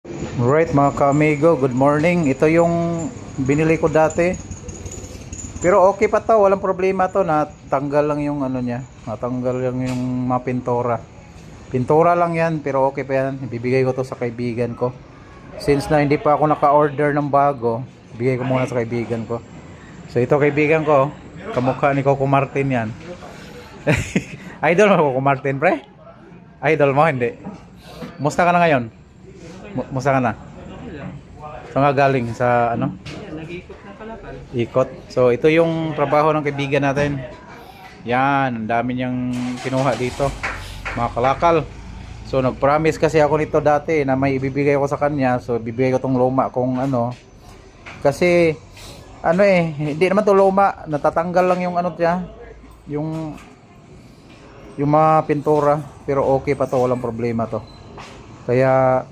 Alright mga ka-amigo, good morning. Ito yung binili ko dati. Pero okay pa to, walang problema to. Natanggal lang yung ano niya. Natanggal lang yung mga pintura. Pintura lang yan, pero okay pa yan. Ibibigay ko to sa kaibigan ko. Since na hindi pa ako naka-order ng bago, bigay ko muna sa kaibigan ko. So ito kaibigan ko, kamukha ni Coco Martin yan. Idol mo Coco Martin, pre? Idol mo, hindi. Musta ka na ngayon? Musta ka na? So nga galing sa ano? Nag-iikot na kalakal. Ikot. So ito yung trabaho ng kaibigan natin. Yan, ang dami niyang kinuha dito. Mga kalakal. So nag-promise kasi ako nito dati na may ibibigay ko sa kanya. So bibigay ko tong luma kung ano. Kasi ano hindi naman to luma, natatanggal lang yung ano niya, yung mga pintura, pero okay pa to, walang problema to. Kaya